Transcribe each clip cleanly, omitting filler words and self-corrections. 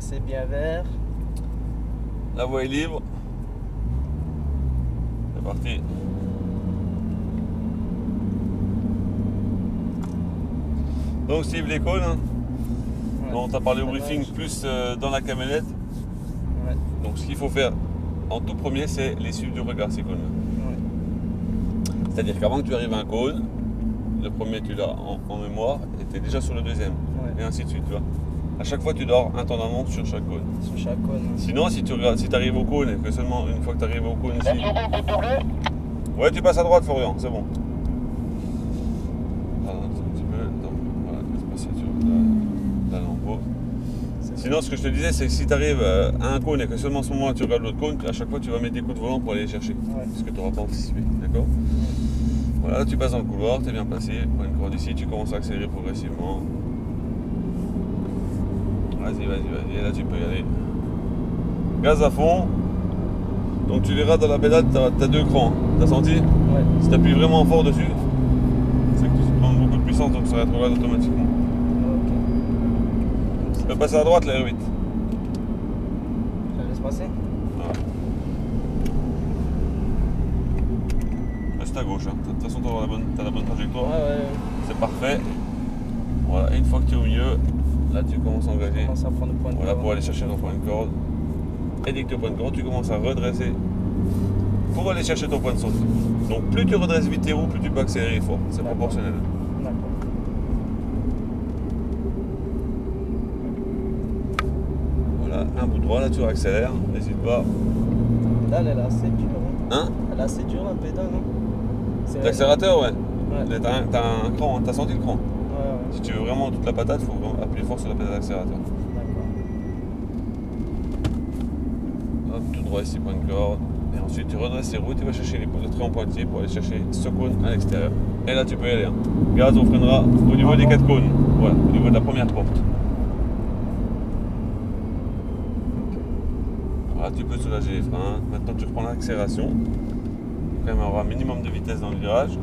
Accès bien vert. La voie est libre. C'est parti. Donc Steve, les cônes, hein. Ouais. Bon, on t'a parlé au Dommage. briefing plus dans la camionnette. Ouais. Donc ce qu'il faut faire en tout premier, c'est les suivre du regard, ces cônes. Ouais. C'est-à-dire qu'avant que tu arrives à un cône, le premier tu l'as en mémoire et tu es déjà sur le deuxième. Ouais. Et ainsi de suite, tu vois. À chaque fois tu dors un temps d'avance sur chaque cône. Sur chaque cône. Sinon, si tu arrives au cône et que seulement une fois que tu arrives au cône ici. Ouais, tu passes à droite, Florian, c'est bon. Pardon, un petit peu. Donc, voilà, laisse passer sur la lambeau. Sinon, ce que je te disais, c'est que si tu arrives à un cône et que seulement en ce moment tu regardes l'autre cône, à chaque fois tu vas mettre des coups de volant pour aller les chercher. Ouais. Parce que tu n'auras pas anticipé, d'accord? Voilà, là tu passes dans le couloir, tu es bien placé. Prends une corde ici, tu commences à accélérer progressivement. Vas-y, et là tu peux y aller. Gaz à fond. Donc tu verras dans la pédale, tu as deux crans. T'as senti? Ouais. Si tu appuies vraiment fort dessus, c'est que tu prends beaucoup de puissance, donc ça rétrograde automatiquement. Ok. Tu peux passer à droite, la R8. Je la laisse passer. Voilà. Reste à gauche, hein. De toute façon tu as la bonne trajectoire. Ouais. C'est parfait. Voilà, et une fois que tu es au milieu, là tu commences à Je engager. commence à prendre le point de Voilà, corde. pour aller chercher ton point de corde. Et dès que tu es au point de corde, tu commences à redresser pour aller chercher ton point de sortie. Donc plus tu redresses vite tes roues, plus tu peux accélérer fort. C'est D'accord. proportionnel. D'accord. Voilà, un bout droit, là tu accélères, n'hésite pas. La pédale, elle est assez dure. Hein? Elle est assez dure, la pédale, non? C'est L'accélérateur, ouais. Ouais. T'as un cran, hein. T'as senti le cran. Ouais. Si tu veux vraiment toute la patate, il faut vraiment appuyer fort sur la pédale d'accélérateur. D'accord. Hop, tout droit ici, point de corde. Et ensuite tu redresses tes roues, tu vas chercher le train en pointillé pour aller chercher ce cône à l'extérieur. Et là tu peux y aller. Hein. Gaz, on freinera au niveau des 4 cônes. Voilà, au niveau de la première porte. Voilà, tu peux soulager les freins. Maintenant tu reprends l'accélération. Il faut quand même avoir un minimum de vitesse dans le virage.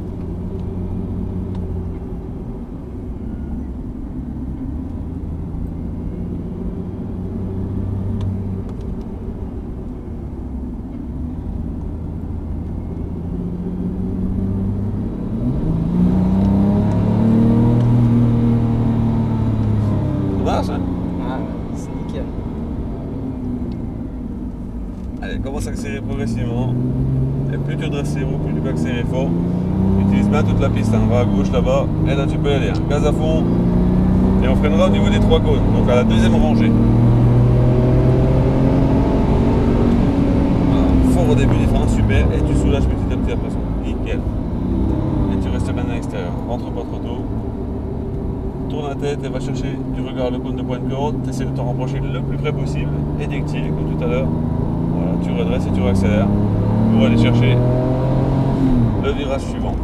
Ça marche, hein? Ah ouais, c'est nickel. Allez, commence à accélérer progressivement. Et plus tu redresses les roues, plus tu peux accélérer fort. Utilise bien toute la piste, hein. Va à gauche là-bas, et là tu peux y aller. Hein. Gaz à fond. Et on freinera au niveau des 3 cônes, donc à la deuxième rangée. Voilà, fort au début des freins, super. Et tu soulages petit à petit après ça. Nickel. Et tu restes bien à l'extérieur. Rentre pas trop tôt. Tourne la tête et va chercher du regard le cône de point de corde. Tu essaies de te rapprocher le plus près possible. Et dès que tu y es, comme tout à l'heure, voilà, tu redresses et tu réaccélères pour aller chercher le virage suivant.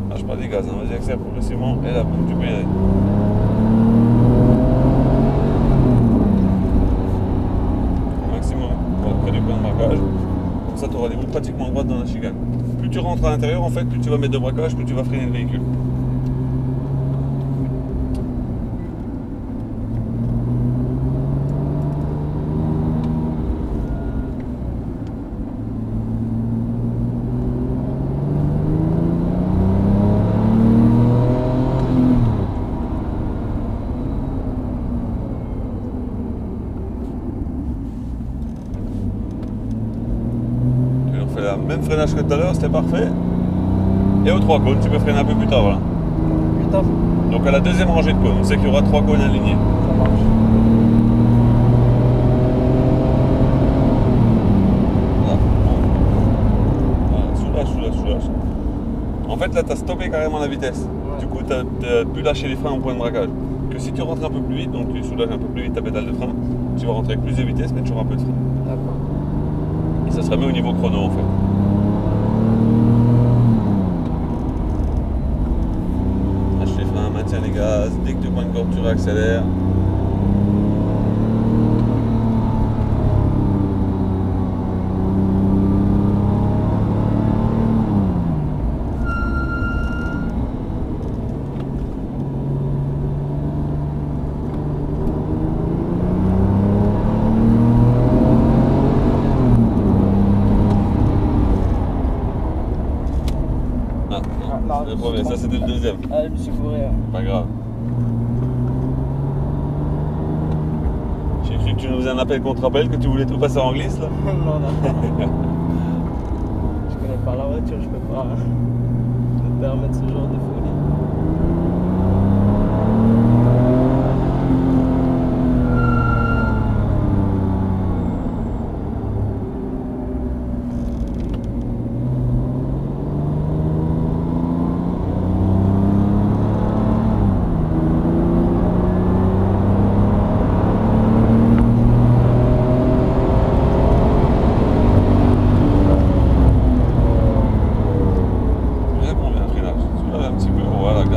Lâche pas des gaz, hein. Vas-y, accélère progressivement et là, tu peux y aller. Au maximum, voilà, près du point de braquage. Comme ça, tu auras les roues pratiquement droites dans la chicane. Plus tu rentres à l'intérieur, en fait, plus tu vas mettre de braquage, plus tu vas freiner le véhicule. Tu fais le même freinage que tout à l'heure, c'était parfait. Et aux 3 cônes, tu peux freiner un peu plus tard, voilà. Putain, Donc à la deuxième rangée de cônes, on sait qu'il y aura 3 cônes alignés. ça marche. Voilà, soulage. En fait, là, tu as stoppé carrément la vitesse. Ouais. Du coup, tu as pu lâcher les freins au point de braquage. Que si tu rentres un peu plus vite, donc tu soulages un peu plus vite ta pédale de frein, tu vas rentrer avec plus de vitesse, mais toujours un peu de frein. D'accord. Et ça se remet au niveau chrono, en fait. Lâche les freins, maintiens les gaz. Dès que tu prends une corde, tu réaccélères. Non, C'est le premier, ça c'était le deuxième. Ah, je me suis fourré. Hein. Pas grave. J'ai cru que tu nous faisais un appel contre appel, que tu voulais tout passer en glisse là. Non, non. Je connais pas la voiture, je peux pas hein, me permettre ce genre de folie.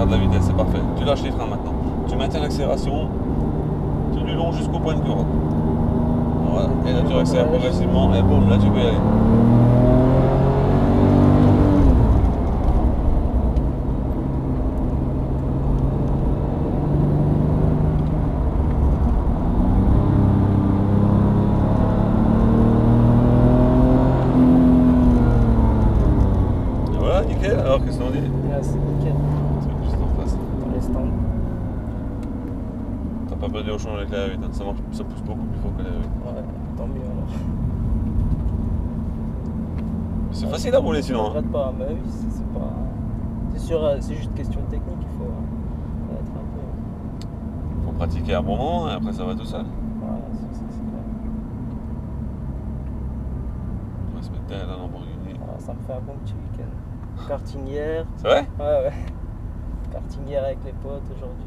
La vitesse, c'est parfait. Tu lâches les freins maintenant. Tu maintiens l'accélération tout du long jusqu'au point de corde. Voilà. Et là tu accélères progressivement et boum, là tu peux y aller. Et voilà, nickel. Alors qu'est-ce qu'on dit? Ah, c'est nickel. Dans les stands. T'as pas perdu au champ avec la R8, hein. Ça pousse beaucoup plus fort que la R8. Ouais, tant mieux alors. C'est facile à rouler sinon. Je regrette pas, mais oui, c'est pas. C'est sûr, c'est juste question de technique, il faut être un peu. Faut pratiquer un bon moment et après ça va tout seul. Voilà, c'est clair. On va se mettre derrière la Lamborghini. Voilà, ça me fait un bon petit week-end. Karting hier. C'est vrai? Ouais, ouais. Karting hier avec les potes, aujourd'hui.